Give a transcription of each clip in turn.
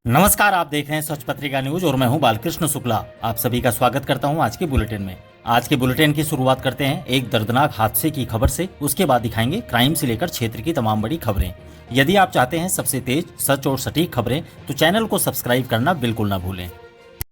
नमस्कार, आप देख रहे हैं सच पत्रिका न्यूज और मैं हूं बालकृष्ण शुक्ला। आप सभी का स्वागत करता हूं आज के बुलेटिन में। आज के बुलेटिन की शुरुआत करते हैं एक दर्दनाक हादसे की खबर से। उसके बाद दिखाएंगे क्राइम से लेकर क्षेत्र की तमाम बड़ी खबरें। यदि आप चाहते हैं सबसे तेज, सच और सटीक खबरें तो चैनल को सब्सक्राइब करना बिल्कुल न भूलें।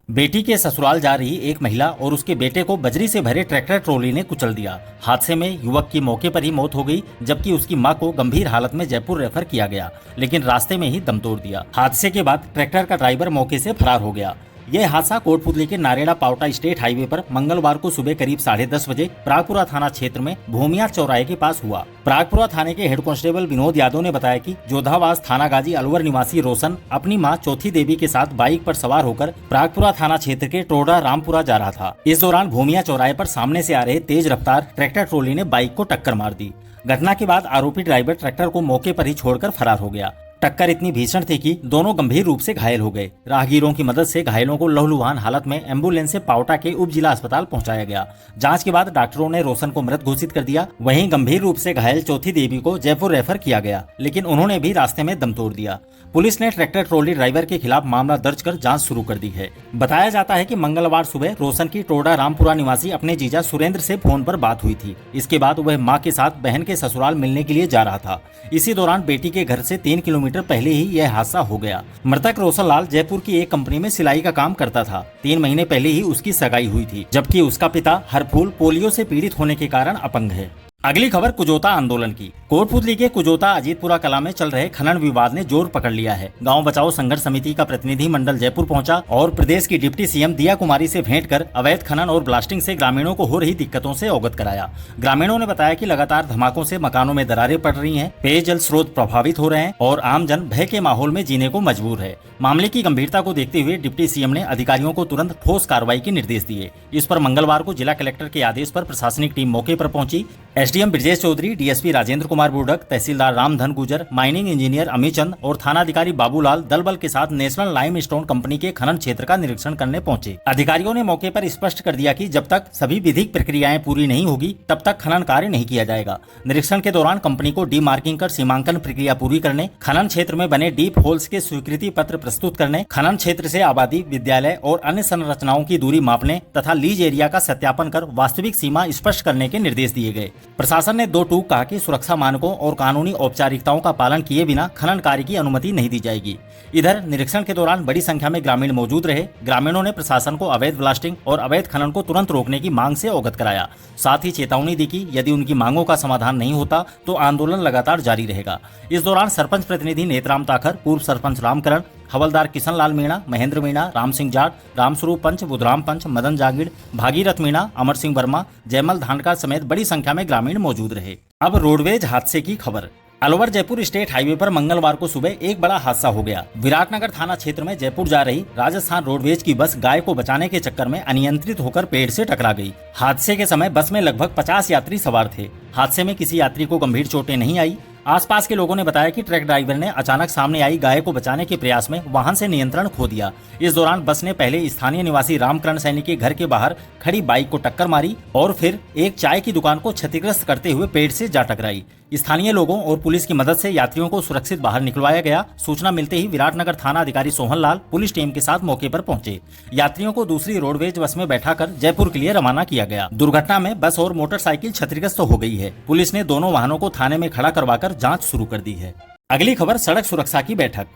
बेटी के ससुराल जा रही एक महिला और उसके बेटे को बजरी से भरे ट्रैक्टर ट्रॉली ने कुचल दिया। हादसे में युवक की मौके पर ही मौत हो गई, जबकि उसकी मां को गंभीर हालत में जयपुर रेफर किया गया, लेकिन रास्ते में ही दम तोड़ दिया। हादसे के बाद ट्रैक्टर का ड्राइवर मौके से फरार हो गया। यह हादसा कोटपुतली के नारेड़ा पावटा स्टेट हाईवे पर मंगलवार को सुबह करीब 10:30 बजे प्रागपुरा थाना क्षेत्र में भूमिया चौराहे के पास हुआ। प्रागपुरा थाने के हेड कांस्टेबल विनोद यादव ने बताया कि जोधावास थाना गाजी अलवर निवासी रोशन अपनी मां चौथी देवी के साथ बाइक पर सवार होकर प्रागपुरा थाना क्षेत्र के टोडा रामपुरा जा रहा था। इस दौरान भूमिया चौराहे पर सामने से आ रहे तेज रफ्तार ट्रैक्टर ट्रॉली ने बाइक को टक्कर मार दी। घटना के बाद आरोपी ड्राइवर ट्रैक्टर को मौके पर ही छोड़कर फरार हो गया। टक्कर इतनी भीषण थी कि दोनों गंभीर रूप से घायल हो गए। राहगीरों की मदद से घायलों को लहूलुहान हालत में एम्बुलेंस से पावटा के उप जिला अस्पताल पहुंचाया गया। जांच के बाद डॉक्टरों ने रोशन को मृत घोषित कर दिया। वहीं गंभीर रूप से घायल चौथी देवी को जयपुर रेफर किया गया, लेकिन उन्होंने भी रास्ते में दम तोड़ दिया। पुलिस ने ट्रैक्टर ट्रॉली ड्राइवर के खिलाफ मामला दर्ज कर जांच शुरू कर दी है। बताया जाता है कि मंगलवार सुबह रोशन की टोडा रामपुरा निवासी अपने जीजा सुरेंद्र से फोन पर बात हुई थी। इसके बाद वह मां के साथ बहन के ससुराल मिलने के लिए जा रहा था। इसी दौरान बेटी के घर से 3 किलोमीटर पहले ही यह हादसा हो गया। मृतक रोशन लाल जयपुर की एक कंपनी में सिलाई का काम करता था। 3 महीने पहले ही उसकी सगाई हुई थी, जबकि उसका पिता हरफूल पोलियो से पीड़ित होने के कारण अपंग है। अगली खबर कुजोता आंदोलन की। कोटपुतली के कुजोता अजीतपुरा कला में चल रहे खनन विवाद ने जोर पकड़ लिया है। गांव बचाओ संघर्ष समिति का प्रतिनिधि मंडल जयपुर पहुंचा और प्रदेश की डिप्टी सीएम दिया कुमारी से भेंट कर अवैध खनन और ब्लास्टिंग से ग्रामीणों को हो रही दिक्कतों से अवगत कराया। ग्रामीणों ने बताया कि लगातार धमाकों से मकानों में दरारें पड़ रही हैं, पेयजल स्रोत प्रभावित हो रहे हैं और आमजन भय के माहौल में जीने को मजबूर है। मामले की गंभीरता को देखते हुए डिप्टी सीएम ने अधिकारियों को तुरंत ठोस कार्रवाई के निर्देश दिए। इस पर मंगलवार को जिला कलेक्टर के आदेश पर प्रशासनिक टीम मौके पर पहुंची। एसडीएम ब्रजेश चौधरी, डीएसपी राजेंद्र कुमार बुर्डक, तहसीलदार रामधन गुजर, माइनिंग इंजीनियर अमित चंद और थानाधिकारी बाबूलाल दल बल के साथ नेशनल लाइम स्टोन कंपनी के खनन क्षेत्र का निरीक्षण करने पहुंचे। अधिकारियों ने मौके पर स्पष्ट कर दिया कि जब तक सभी विधिक प्रक्रियाएं पूरी नहीं होगी तब तक खनन कार्य नहीं किया जाएगा। निरीक्षण के दौरान कंपनी को डी मार्किंग कर सीमांकन प्रक्रिया पूरी करने, खनन क्षेत्र में बने डीप होल्स के स्वीकृति पत्र प्रस्तुत करने, खनन क्षेत्र से आबादी, विद्यालय और अन्य संरचनाओं की दूरी मापने तथा लीज एरिया का सत्यापन कर वास्तविक सीमा स्पष्ट करने के निर्देश दिए गए। प्रशासन ने 2 टूक कहा कि सुरक्षा मानकों और कानूनी औपचारिकताओं का पालन किए बिना खनन कार्य की अनुमति नहीं दी जाएगी। इधर निरीक्षण के दौरान बड़ी संख्या में ग्रामीण मौजूद रहे। ग्रामीणों ने प्रशासन को अवैध ब्लास्टिंग और अवैध खनन को तुरंत रोकने की मांग से अवगत कराया। साथ ही चेतावनी दी कि यदि उनकी मांगों का समाधान नहीं होता तो आंदोलन लगातार जारी रहेगा। इस दौरान सरपंच प्रतिनिधि नेतराम ताखर, पूर्व सरपंच रामकरण, हवलदार किशन लाल मीणा, महेंद्र मीणा, राम सिंह जाट, रामस्वरूप पंच, बुधराम पंच, मदन जागीड़, भागीरथ मीणा, अमर सिंह वर्मा, जयमल धानका समेत बड़ी संख्या में ग्रामीण मौजूद रहे। अब रोडवेज हादसे की खबर। अलवर जयपुर स्टेट हाईवे पर मंगलवार को सुबह एक बड़ा हादसा हो गया। विराटनगर थाना क्षेत्र में जयपुर जा रही राजस्थान रोडवेज की बस गाय को बचाने के चक्कर में अनियंत्रित होकर पेड़ से टकरा गई। हादसे के समय बस में लगभग 50 यात्री सवार थे। हादसे में किसी यात्री को गंभीर चोटें नहीं आई। आसपास के लोगों ने बताया कि ट्रक ड्राइवर ने अचानक सामने आई गाय को बचाने के प्रयास में वाहन से नियंत्रण खो दिया। इस दौरान बस ने पहले स्थानीय निवासी रामकरण सैनी के घर के बाहर खड़ी बाइक को टक्कर मारी और फिर एक चाय की दुकान को क्षतिग्रस्त करते हुए पेड़ से जा टकराई। स्थानीय लोगों और पुलिस की मदद से यात्रियों को सुरक्षित बाहर निकलवाया गया। सूचना मिलते ही विराटनगर थाना अधिकारी सोहन लाल पुलिस टीम के साथ मौके पर पहुंचे। यात्रियों को दूसरी रोडवेज बस में बैठाकर जयपुर के लिए रवाना किया गया। दुर्घटना में बस और मोटरसाइकिल क्षतिग्रस्त हो गई है। पुलिस ने दोनों वाहनों को थाने में खड़ा करवाकर जांच शुरू कर दी है। अगली खबर सड़क सुरक्षा की बैठक।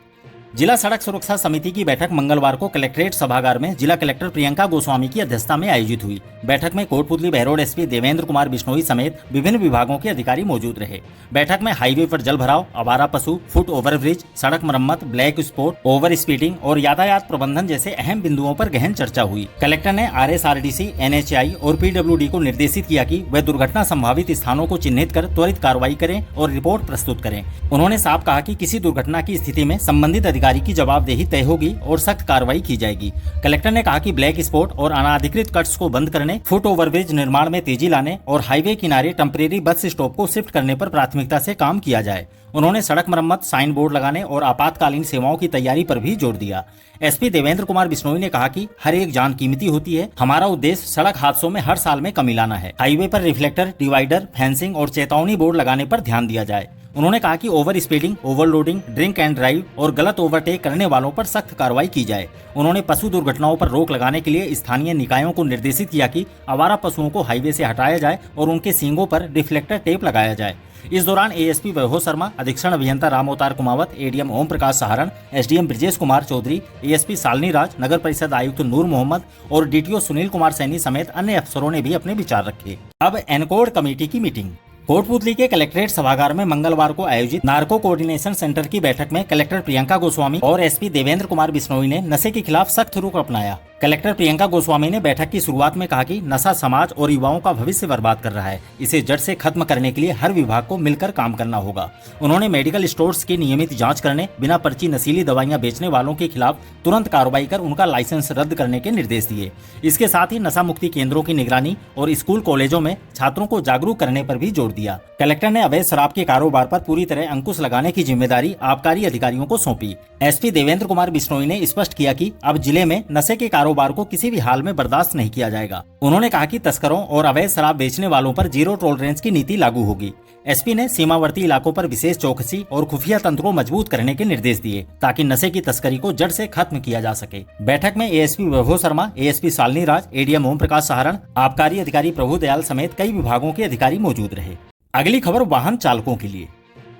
जिला सड़क सुरक्षा समिति की बैठक मंगलवार को कलेक्ट्रेट सभागार में जिला कलेक्टर प्रियंका गोस्वामी की अध्यक्षता में आयोजित हुई। बैठक में कोटपुतली बहरोड एसपी देवेंद्र कुमार बिश्नोई समेत विभिन्न विभागों के अधिकारी मौजूद रहे। बैठक में हाईवे पर जल भराव, आवारा पशु, फुट ओवरब्रिज, सड़क मरम्मत, ब्लैक स्पॉट, ओवर स्पीडिंग और यातायात प्रबंधन जैसे अहम बिंदुओं पर गहन चर्चा हुई। कलेक्टर ने RSRDC, NHAI और PWD को निर्देशित किया कि वह दुर्घटना संभावित स्थानों को चिन्हित कर त्वरित कार्रवाई करें और रिपोर्ट प्रस्तुत करें। उन्होंने साफ कहा कि किसी दुर्घटना की स्थिति में संबंधित अधिकारी की जवाबदेही तय होगी और सख्त कार्रवाई की जाएगी। कलेक्टर ने कहा कि ब्लैक स्पॉट और अनाधिकृत कट्स को बंद करने, फुट ओवरब्रिज निर्माण में तेजी लाने और हाईवे किनारे टेम्परेरी बस स्टॉप को शिफ्ट करने पर प्राथमिकता से काम किया जाए। उन्होंने सड़क मरम्मत, साइन बोर्ड लगाने और आपातकालीन सेवाओं की तैयारी पर भी जोर दिया। एसपी देवेंद्र कुमार बिश्नोई ने कहा कि हर एक जान कीमती होती है। हमारा उद्देश्य सड़क हादसों में हर साल में कमी लाना है। हाईवे पर रिफ्लेक्टर, डिवाइडर, फेंसिंग और चेतावनी बोर्ड लगाने पर ध्यान दिया जाए। उन्होंने कहा कि over speeding, overloading, drink and drive और गलत ओवरटेक करने वालों पर सख्त कार्रवाई की जाए। उन्होंने पशु दुर्घटनाओं पर रोक लगाने के लिए स्थानीय निकायों को निर्देशित किया कि आवारा पशुओं को हाईवे से हटाया जाए और उनके सींगों पर रिफ्लेक्टर टेप लगाया जाए। इस दौरान एएसपी वैभव शर्मा, अधीक्षण अभियंता राम अवतार Kumawat, ADM Om Prakash Saharan, SDM Brajesh Kumar Chaudhary, ASP Shalini राज, नगर परिषद आयुक्त नूर मोहम्मद और डीटीओ सुनील कुमार सैनी समेत अन्य अफसरों ने भी अपने विचार रखे। अब एनकोड कमेटी की मीटिंग। कोटपुतली के कलेक्ट्रेट सभागार में मंगलवार को आयोजित नार्को कोऑर्डिनेशन सेंटर की बैठक में कलेक्टर प्रियंका गोस्वामी और एसपी देवेंद्र कुमार बिश्नोई ने नशे के खिलाफ सख्त रुख अपनाया। कलेक्टर प्रियंका गोस्वामी ने बैठक की शुरुआत में कहा कि नशा समाज और युवाओं का भविष्य बर्बाद कर रहा है। इसे जड़ से खत्म करने के लिए हर विभाग को मिलकर काम करना होगा। उन्होंने मेडिकल स्टोर्स की नियमित जांच करने, बिना पर्ची नशीली दवाइयां बेचने वालों के खिलाफ तुरंत कार्रवाई कर उनका लाइसेंस रद्द करने के निर्देश दिए। इसके साथ ही नशा मुक्ति केंद्रों की निगरानी और स्कूल कॉलेजों में छात्रों को जागरूक करने पर भी जोर दिया। कलेक्टर ने अवैध शराब के कारोबार पर पूरी तरह अंकुश लगाने की जिम्मेदारी आबकारी अधिकारियों को सौंपी। एसपी देवेंद्र कुमार बिश्नोई ने स्पष्ट किया कि अब जिले में नशे के कारोबार को किसी भी हाल में बर्दाश्त नहीं किया जाएगा। उन्होंने कहा कि तस्करों और अवैध शराब बेचने वालों पर जीरो टॉलरेंस की नीति लागू होगी। एसपी ने सीमावर्ती इलाकों पर विशेष चौकसी और खुफिया तंत्र को मजबूत करने के निर्देश दिए ताकि नशे की तस्करी को जड़ से खत्म किया जा सके। बैठक में एएसपी वैभव शर्मा, एएसपी शालिनी राज, एडीएम ओम प्रकाश सहारण, आबकारी अधिकारी प्रभु दयाल समेत कई विभागों के अधिकारी मौजूद रहे। अगली खबर वाहन चालकों के लिए।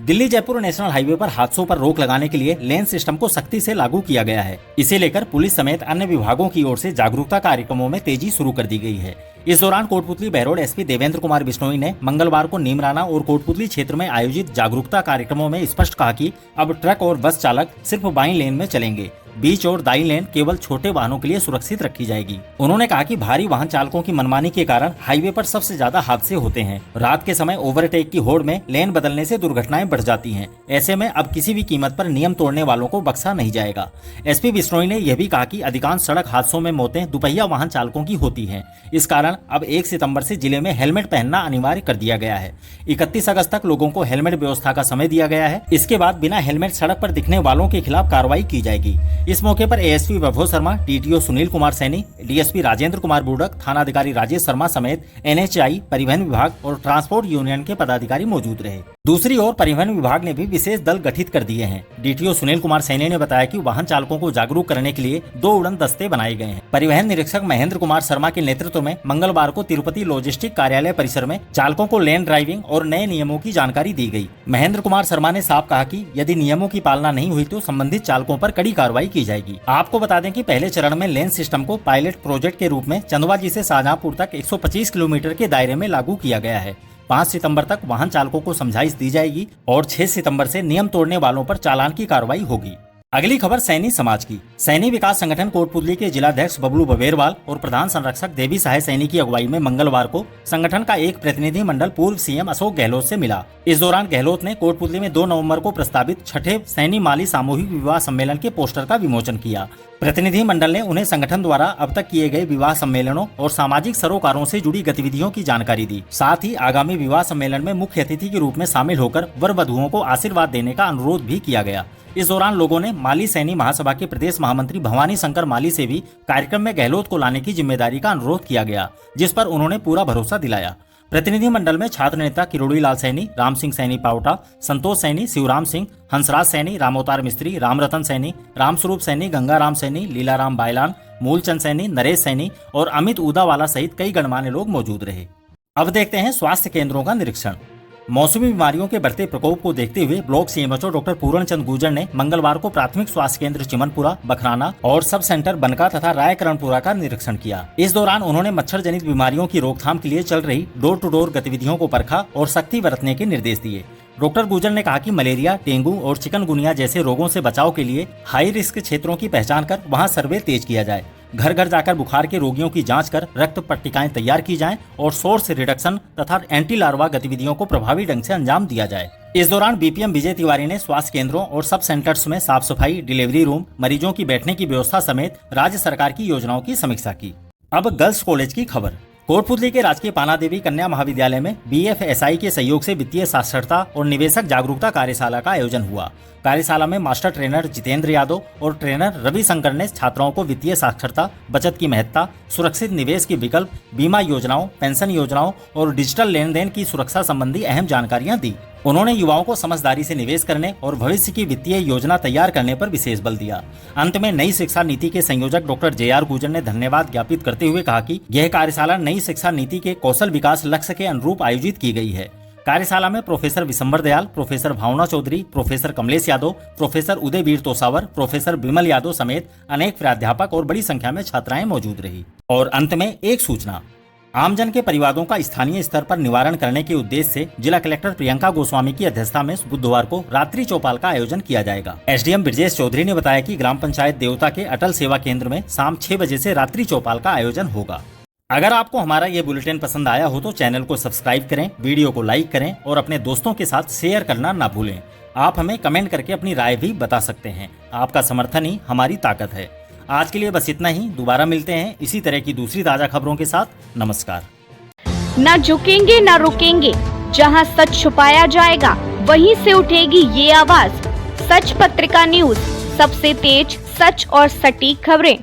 दिल्ली जयपुर नेशनल हाईवे पर हादसों पर रोक लगाने के लिए लेन सिस्टम को सख्ती से लागू किया गया है। इसे लेकर पुलिस समेत अन्य विभागों की ओर से जागरूकता कार्यक्रमों में तेजी शुरू कर दी गई है। इस दौरान कोटपुतली बहरोड एसपी देवेंद्र कुमार बिश्नोई ने मंगलवार को नीमराना और कोटपुतली क्षेत्र में आयोजित जागरूकता कार्यक्रमों में स्पष्ट कहा कि अब ट्रक और बस चालक सिर्फ बाईं लेन में चलेंगे। बीच और दाईं लेन केवल छोटे वाहनों के लिए सुरक्षित रखी जाएगी। उन्होंने कहा कि भारी वाहन चालकों की मनमानी के कारण हाईवे पर सबसे ज्यादा हादसे होते हैं। रात के समय ओवरटेक की होड़ में लेन बदलने से दुर्घटनाएं बढ़ जाती हैं। ऐसे में अब किसी भी कीमत पर नियम तोड़ने वालों को बख्शा नहीं जाएगा। एसपी बिश्नोई ने यह भी कहा कि अधिकांश सड़क हादसों में मौतें दुपहिया वाहन चालकों की होती हैं। इस कारण अब 1 सितंबर से जिले में हेलमेट पहनना अनिवार्य कर दिया गया है। 31 अगस्त तक लोगों को हेलमेट व्यवस्था का समय दिया गया है। इसके बाद बिना हेलमेट सड़क पर दिखने वालों के खिलाफ कार्रवाई की जाएगी। इस मौके पर एएसपी वैभव शर्मा, डीटीओ सुनील कुमार सैनी, डीएसपी राजेंद्र कुमार बुर्डक, थानाधिकारी राजेश शर्मा समेत एनएचआई, परिवहन विभाग और ट्रांसपोर्ट यूनियन के पदाधिकारी मौजूद रहे। दूसरी ओर परिवहन विभाग ने भी विशेष दल गठित कर दिए हैं। डीटीओ सुनील कुमार सैनी ने बताया कि वाहन चालकों को जागरूक करने के लिए 2 उड़न दस्ते बनाए गए हैं। परिवहन निरीक्षक महेंद्र कुमार शर्मा के नेतृत्व में मंगलवार को तिरुपति लॉजिस्टिक कार्यालय परिसर में चालकों को लेन ड्राइविंग और नए नियमों की जानकारी दी गई। महेंद्र कुमार शर्मा ने साफ कहा कि यदि नियमों की पालना नहीं हुई तो संबंधित चालकों पर कड़ी कार्रवाई की जाएगी। आपको बता दें कि पहले चरण में लेन सिस्टम को पायलट प्रोजेक्ट के रूप में चंदवाजी से शाहजहांपुर तक 125 किलोमीटर के दायरे में लागू किया गया है। 5 सितंबर तक वाहन चालकों को समझाइश दी जाएगी और 6 सितंबर से नियम तोड़ने वालों पर चालान की कार्रवाई होगी। अगली खबर सैनी समाज की। सैनी विकास संगठन कोटपुतली के जिलाध्यक्ष बबलू बबेरवाल और प्रधान संरक्षक देवी सहाय सैनी की अगुवाई में मंगलवार को संगठन का एक प्रतिनिधि मंडल पूर्व सीएम अशोक गहलोत से मिला। इस दौरान गहलोत ने कोटपुतली में 2 नवंबर को प्रस्तावित 6ठे सैनी माली सामूहिक विवाह सम्मेलन के पोस्टर का विमोचन किया। प्रतिनिधि मंडल ने उन्हें संगठन द्वारा अब तक किए गए विवाह सम्मेलनों और सामाजिक सरोकारों से जुड़ी गतिविधियों की जानकारी दी। साथ ही आगामी विवाह सम्मेलन में मुख्य अतिथि के रूप में शामिल होकर वर वधुओं को आशीर्वाद देने का अनुरोध भी किया गया। इस दौरान लोगों ने माली सैनी महासभा के प्रदेश महामंत्री भवानी शंकर माली से भी कार्यक्रम में गहलोत को लाने की जिम्मेदारी का अनुरोध किया गया, जिस पर उन्होंने पूरा भरोसा दिलाया। प्रतिनिधि मंडल में छात्र नेता किरोड़ी लाल सैनी, राम सिंह सैनी पावटा, संतोष सैनी, शिवराम सिंह, हंसराज सैनी, रामोतार मिस्त्री, रामरतन सैनी, रामस्वरूप सैनी, गंगाराम सैनी, लीलाराम बायलान, मूलचंद सैनी, नरेश सैनी और अमित उदावाला सहित कई गणमान्य लोग मौजूद रहे। अब देखते हैं स्वास्थ्य केंद्रों का निरीक्षण। मौसमी बीमारियों के बढ़ते प्रकोप को देखते हुए ब्लॉक सीएमएचओ डॉक्टर पूरण चंद गुर्जर ने मंगलवार को प्राथमिक स्वास्थ्य केंद्र चिमनपुरा, बखराना और सब सेंटर बनका तथा रायकरणपुरा का निरीक्षण किया। इस दौरान उन्होंने मच्छर जनित बीमारियों की रोकथाम के लिए चल रही डोर टू डोर गतिविधियों को परखा और सख्ती बरतने के निर्देश दिए। डॉक्टर गुर्जर ने कहा कि मलेरिया, डेंगू और चिकनगुनिया जैसे रोगों से बचाव के लिए हाई रिस्क क्षेत्रों की पहचान कर वहां सर्वे तेज किया जाए। घर घर जाकर बुखार के रोगियों की जांच कर रक्त पट्टिकाएं तैयार की जाएं और सोर्स रिडक्शन तथा एंटी लार्वा गतिविधियों को प्रभावी ढंग से अंजाम दिया जाए। इस दौरान बीपीएम विजय तिवारी ने स्वास्थ्य केंद्रों और सब सेंटर्स में साफ सफाई, डिलीवरी रूम, मरीजों की बैठने की व्यवस्था समेत राज्य सरकार की योजनाओं की समीक्षा की। अब गर्ल्स कॉलेज की खबर। कोटपुतली के राजकीय पाना देवी कन्या महाविद्यालय में बीएफएसआई के सहयोग से वित्तीय साक्षरता और निवेशक जागरूकता कार्यशाला का आयोजन हुआ। कार्यशाला में मास्टर ट्रेनर जितेंद्र यादव और ट्रेनर रवि शंकर ने छात्राओं को वित्तीय साक्षरता, बचत की महत्ता, सुरक्षित निवेश के विकल्प, बीमा योजनाओं, पेंशन योजनाओं और डिजिटल लेन देन की सुरक्षा संबंधी अहम जानकारियां दी। उन्होंने युवाओं को समझदारी से निवेश करने और भविष्य की वित्तीय योजना तैयार करने पर विशेष बल दिया। अंत में नई शिक्षा नीति के संयोजक डॉक्टर JR गुर्जर ने धन्यवाद ज्ञापित करते हुए कहा कि यह कार्यशाला नई शिक्षा नीति के कौशल विकास लक्ष्य के अनुरूप आयोजित की गई है। कार्यशाला में professor Vishambar Dayal, professor Bhavna Chaudhary, professor Kamlesh Yadav, professor Udayveer Tosawar, professor Vimal Yadav समेत अनेक प्राध्यापक और बड़ी संख्या में छात्राएं मौजूद रही। और अंत में एक सूचना, आमजन के परिवारों का स्थानीय स्तर पर निवारण करने के उद्देश्य से जिला कलेक्टर प्रियंका गोस्वामी की अध्यक्षता में बुधवार को रात्रि चौपाल का आयोजन किया जाएगा। SDM ब्रजेश चौधरी ने बताया कि ग्राम पंचायत देवता के अटल सेवा केंद्र में शाम 6 बजे से रात्रि चौपाल का आयोजन होगा। अगर आपको हमारा ये बुलेटिन पसंद आया हो तो चैनल को सब्सक्राइब करें, वीडियो को लाइक करें और अपने दोस्तों के साथ शेयर करना ना भूलें। आप हमें कमेंट करके अपनी राय भी बता सकते हैं। आपका समर्थन ही हमारी ताकत है। आज के लिए बस इतना ही। दोबारा मिलते हैं इसी तरह की दूसरी ताजा खबरों के साथ। नमस्कार। न झुकेंगे न रुकेंगे, जहां सच छुपाया जाएगा वहीं से उठेगी ये आवाज। सच पत्रिका न्यूज, सबसे तेज, सच और सटीक खबरें।